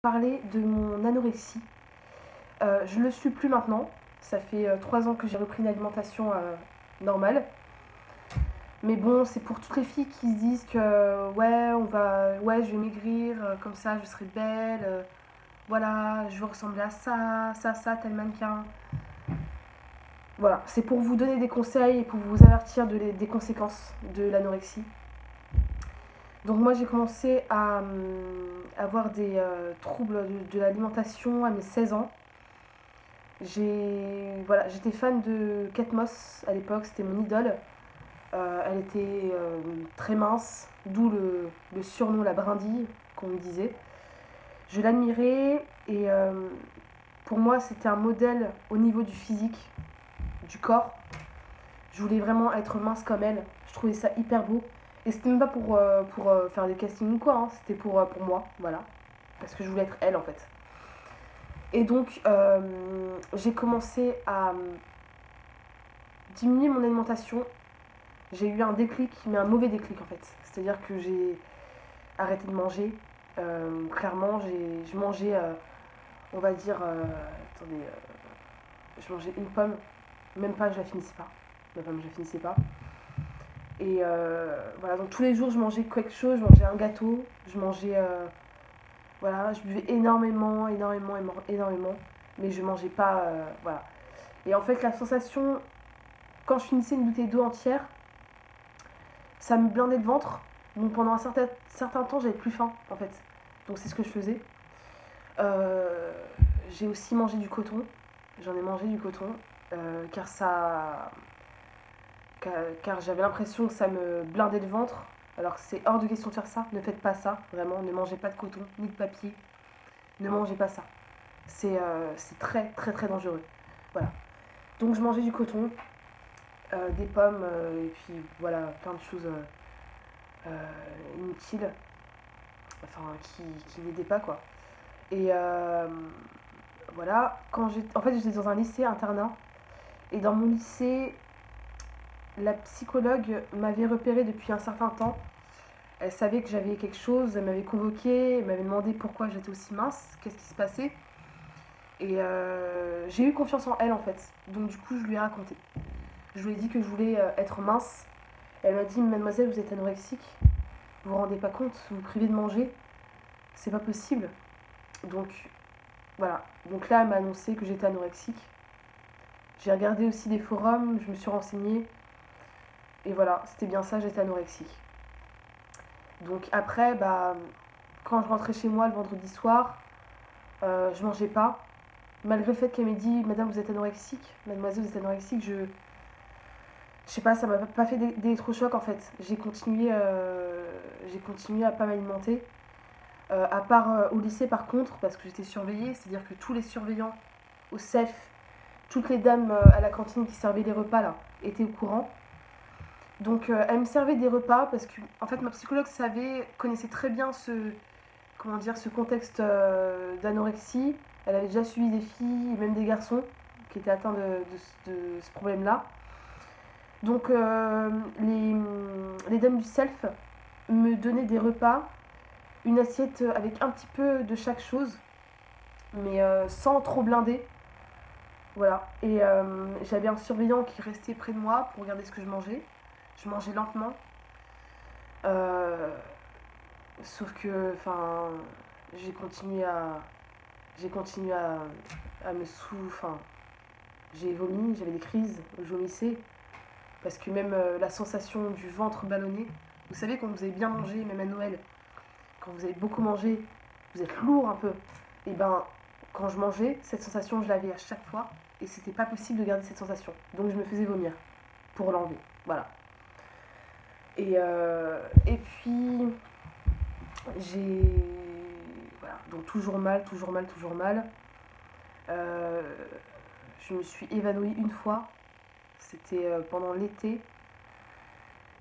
Parler de mon anorexie. Je ne le suis plus maintenant. Ça fait 3 ans que j'ai repris une alimentation normale. Mais bon, c'est pour toutes les filles qui se disent que ouais, je vais maigrir, comme ça je serai belle, voilà, je veux ressembler à ça, tel mannequin. Voilà, c'est pour vous donner des conseils et pour vous avertir des conséquences de l'anorexie. Donc moi j'ai commencé à avoir des troubles de l'alimentation à mes 16 ans. J'étais fan de Kate Moss à l'époque, c'était mon idole. Elle était très mince, d'où le surnom la brindille qu'on me disait. Je l'admirais et pour moi c'était un modèle au niveau du physique, du corps. Je voulais vraiment être mince comme elle, je trouvais ça hyper beau. Et c'était même pas pour faire des castings ou quoi, hein. C'était pour moi, voilà. Parce que je voulais être elle en fait. Et donc j'ai commencé à diminuer mon alimentation. J'ai eu un déclic, mais un mauvais déclic en fait. C'est-à-dire que j'ai arrêté de manger. Clairement, je mangeais, on va dire, attendez, je mangeais une pomme, même pas, je la finissais pas. La pomme, je la finissais pas. Et voilà, donc tous les jours, je mangeais quelque chose, je mangeais un gâteau, je mangeais, voilà, je buvais énormément, mais je mangeais pas, voilà. Et en fait, la sensation, quand je finissais une bouteille d'eau entière, ça me blindait le ventre. Donc pendant un certain temps, j'avais plus faim, en fait. Donc c'est ce que je faisais. J'ai aussi mangé du coton. J'en ai mangé du coton, car car j'avais l'impression que ça me blindait le ventre. Alors que c'est hors de question de faire ça. Ne faites pas ça, vraiment. Ne mangez pas de coton, ni de papier. Ne mangez pas ça. C'est très, très, très dangereux. Voilà. Donc je mangeais du coton, des pommes, et puis voilà, plein de choses inutiles. Enfin, qui n'aidaient pas, quoi. Et voilà, en fait, j'étais dans un lycée internat. Et dans mon lycée, la psychologue m'avait repérée depuis un certain temps. Elle savait que j'avais quelque chose, elle m'avait convoquée, elle m'avait demandé pourquoi j'étais aussi mince, qu'est-ce qui se passait. Et j'ai eu confiance en elle en fait. Donc du coup, je lui ai raconté. Je lui ai dit que je voulais être mince. Elle m'a dit, mademoiselle, vous êtes anorexique. Vous vous rendez pas compte, vous vous privez de manger. C'est pas possible. Donc voilà. Donc là, elle m'a annoncé que j'étais anorexique. J'ai regardé aussi des forums, je me suis renseignée. Et voilà, c'était bien ça, j'étais anorexique. Donc après, quand je rentrais chez moi le vendredi soir, je mangeais pas. Malgré le fait qu'elle m'ait dit, madame, vous êtes anorexique, mademoiselle, vous êtes anorexique, je sais pas, ça m'a pas fait d'électrochoc en fait. J'ai continué à pas m'alimenter. À part au lycée par contre, parce que j'étais surveillée, c'est-à-dire que tous les surveillants au self, toutes les dames à la cantine qui servaient les repas là, étaient au courant. Donc elle me servait des repas parce que en fait ma psychologue connaissait très bien ce contexte d'anorexie. Elle avait déjà suivi des filles et même des garçons qui étaient atteints de ce problème-là. Donc les dames du self me donnaient des repas, une assiette avec un petit peu de chaque chose, mais sans trop blinder. Voilà. Et j'avais un surveillant qui restait près de moi pour regarder ce que je mangeais. Je mangeais lentement. Sauf que, enfin, j'ai continué à, à me enfin, j'ai vomi, j'avais des crises, je vomissais. Parce que même la sensation du ventre ballonné, vous savez, quand vous avez bien mangé, même à Noël, quand vous avez beaucoup mangé, vous êtes lourd un peu. Et ben, quand je mangeais, cette sensation, je l'avais à chaque fois. Et c'était pas possible de garder cette sensation. Donc je me faisais vomir pour l'enlever. Voilà. Et puis, voilà, donc toujours mal, toujours mal, toujours mal. Je me suis évanouie une fois. C'était pendant l'été.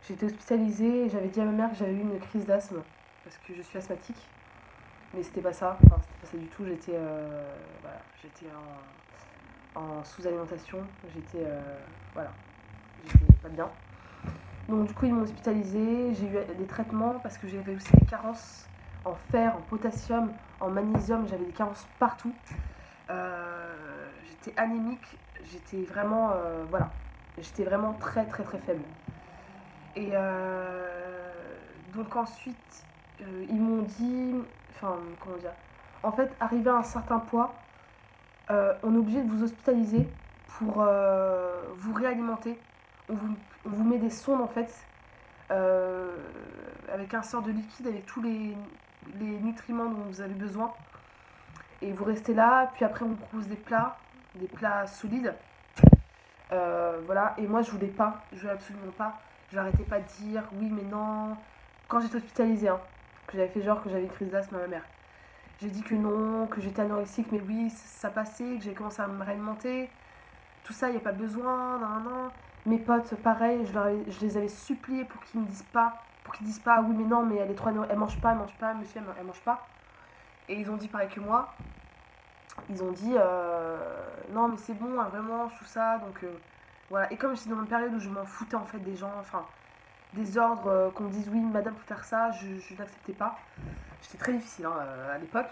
J'étais hospitalisée et j'avais dit à ma mère que j'avais eu une crise d'asthme. Parce que je suis asthmatique. Mais c'était pas ça. Enfin, c'était pas ça du tout. J'étais en sous-alimentation. J'étais pas bien. Donc du coup ils m'ont hospitalisée, j'ai eu des traitements parce que j'avais aussi des carences en fer, en potassium, en magnésium, j'avais des carences partout. J'étais anémique, j'étais vraiment, voilà, j'étais vraiment très très très faible. Et donc ensuite, ils m'ont dit, enfin, comment dire, en fait, arrivé à un certain poids, on est obligé de vous hospitaliser pour vous réalimenter. On vous met des sondes en fait, euh, avec un sort de liquide, avec tous les nutriments dont vous avez besoin. Et vous restez là, puis après on vous propose des plats solides. Voilà, et moi je voulais absolument pas. Je n'arrêtais pas de dire oui mais non. Quand j'étais hospitalisée, hein, que j'avais fait genre que j'avais une crise d'asthme à ma mère. J'ai dit que non, que j'étais anorexique, mais oui, ça passait, que j'ai commencé à me réalimenter. Tout ça, il n'y a pas besoin, nan, nan. Mes potes, pareil, je les avais suppliés pour qu'ils disent pas, oui mais non, mais elle est trop elle mange pas, monsieur, elle mange pas. Et ils ont dit pareil que moi. Ils ont dit non mais c'est bon, elle vraiment, tout ça, donc voilà. Et comme j'étais dans une période où je m'en foutais en fait des gens, enfin des ordres, qu'on me dise oui madame faut faire ça, je n'acceptais pas. J'étais très difficile hein, à l'époque.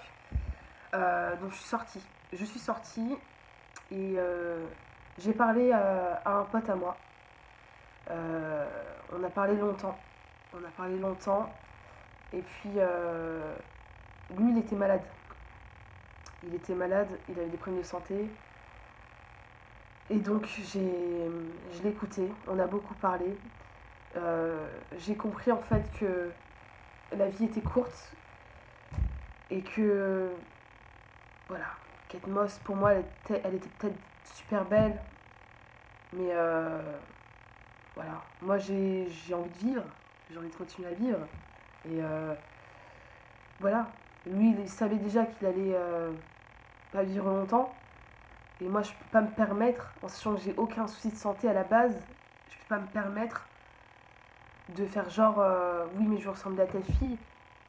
Donc je suis sortie et j'ai parlé à un pote à moi. On a parlé longtemps. On a parlé longtemps. Et puis, lui, il était malade. Il était malade, il avait des problèmes de santé. Et donc, je l'ai écouté. On a beaucoup parlé. J'ai compris en fait que la vie était courte et que, voilà, Kate Moss, pour moi, elle était peut-être super belle. Mais voilà, moi j'ai envie de vivre, j'ai envie de continuer à vivre. Et voilà, lui il savait déjà qu'il allait pas vivre longtemps. Et moi je peux pas me permettre, en sachant que j'ai aucun souci de santé à la base, je peux pas me permettre de faire genre oui mais je veux ressembler à telle fille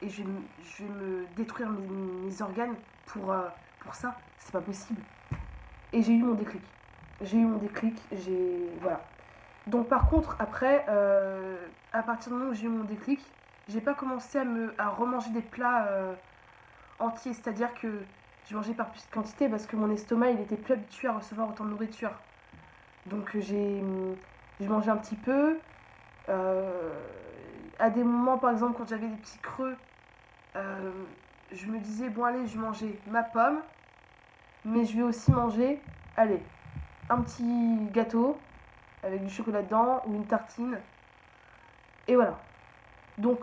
et je vais me détruire mes organes pour ça, c'est pas possible. Et j'ai eu mon déclic. J'ai eu mon déclic, voilà. Donc par contre, après, à partir du moment où j'ai eu mon déclic, j'ai pas commencé à remanger des plats entiers, c'est-à-dire que je mangeais par petite quantité parce que mon estomac il était plus habitué à recevoir autant de nourriture. Donc j'ai mangé un petit peu. euh, à des moments, par exemple, quand j'avais des petits creux, euh, je me disais bon allez, je vais manger ma pomme, mais je vais aussi manger, allez, un petit gâteau avec du chocolat dedans ou une tartine. Et voilà. Donc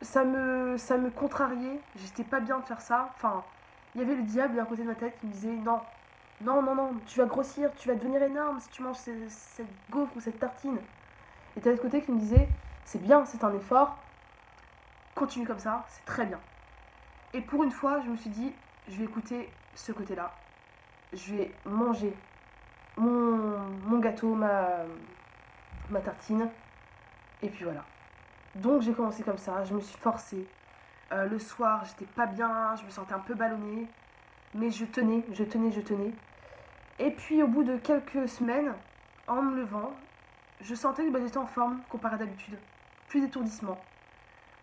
ça me contrariait, j'étais pas bien de faire ça. Enfin, il y avait le diable à côté de ma tête qui me disait non, non, non, non, tu vas grossir, tu vas devenir énorme si tu manges cette gaufre ou cette tartine. Et t'as l'autre côté qui me disait c'est bien, c'est un effort, continue comme ça, c'est très bien. Et pour une fois, je me suis dit je vais écouter ce côté-là. Je vais manger mon gâteau, ma tartine, et puis voilà. Donc j'ai commencé comme ça, je me suis forcée. Le soir, j'étais pas bien, je me sentais un peu ballonnée, mais je tenais, je tenais, je tenais. Et puis au bout de quelques semaines, en me levant, je sentais que j'étais en forme comparé à d'habitude. Plus d'étourdissement.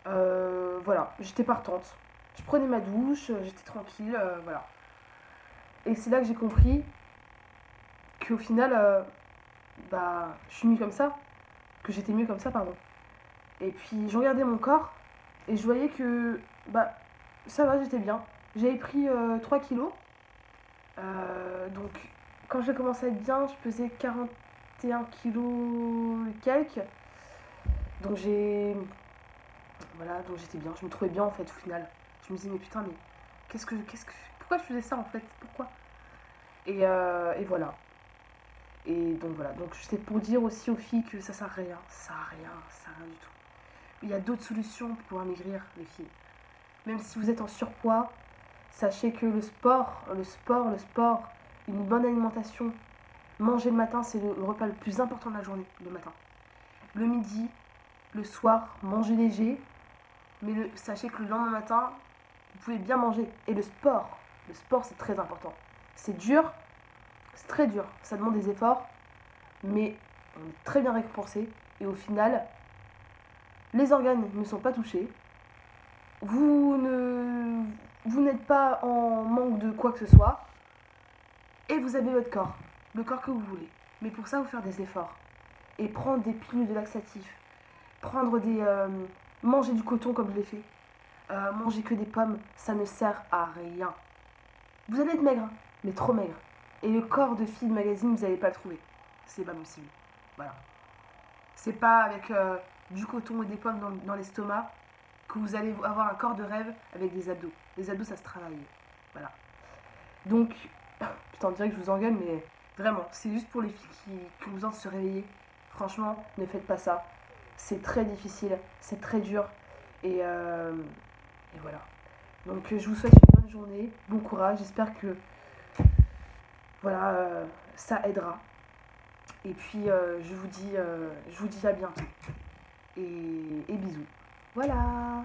Voilà, j'étais partante. Je prenais ma douche, j'étais tranquille, voilà. Et c'est là que j'ai compris qu'au final, bah, je suis mieux comme ça, que j'étais mieux comme ça, pardon. Et puis je regardais mon corps et je voyais que bah ça va, j'étais bien. J'avais pris 3 kilos. Donc quand j'ai commencé à être bien, je pesais 41 kilos et quelques. Donc voilà, donc j'étais bien. Je me trouvais bien en fait au final. Je me disais mais putain mais pourquoi je faisais ça en fait? Pourquoi? Et voilà. Et donc voilà. Donc c'est pour dire aussi aux filles que ça sert à rien. Ça sert à rien. Ça sert à rien du tout. Il y a d'autres solutions pour pouvoir maigrir, les filles. Même si vous êtes en surpoids, sachez que le sport, une bonne alimentation, manger le matin, c'est le repas le plus important de la journée, le matin. Le midi, le soir, mangez léger, mais sachez que le lendemain matin, vous pouvez bien manger. Et le sport c'est très important. C'est dur, c'est très dur, ça demande des efforts, mais on est très bien récompensé. Et au final, les organes ne sont pas touchés. vous n'êtes pas en manque de quoi que ce soit, et vous avez votre corps, le corps que vous voulez. Mais pour ça, vous faire des efforts. Et prendre des pilules de laxatifs. Prendre des... manger du coton comme je l'ai fait. Manger que des pommes, ça ne sert à rien. Vous allez être maigre, mais trop maigre. Et le corps de fille de magazine, vous n'allez pas le trouver. C'est pas possible. Voilà. C'est pas avec du coton et des pommes dans l'estomac que vous allez avoir un corps de rêve avec des abdos. Les abdos, ça se travaille. Voilà. Donc, putain, on dirait que je vous engueule, mais vraiment, c'est juste pour les filles qui ont besoin de se réveiller. Franchement, ne faites pas ça. C'est très difficile, c'est très dur. Et voilà. Donc, je vous souhaite une bonne journée, bon courage. J'espère que voilà, ça aidera. Et puis, je vous dis à bientôt. Et bisous. Voilà.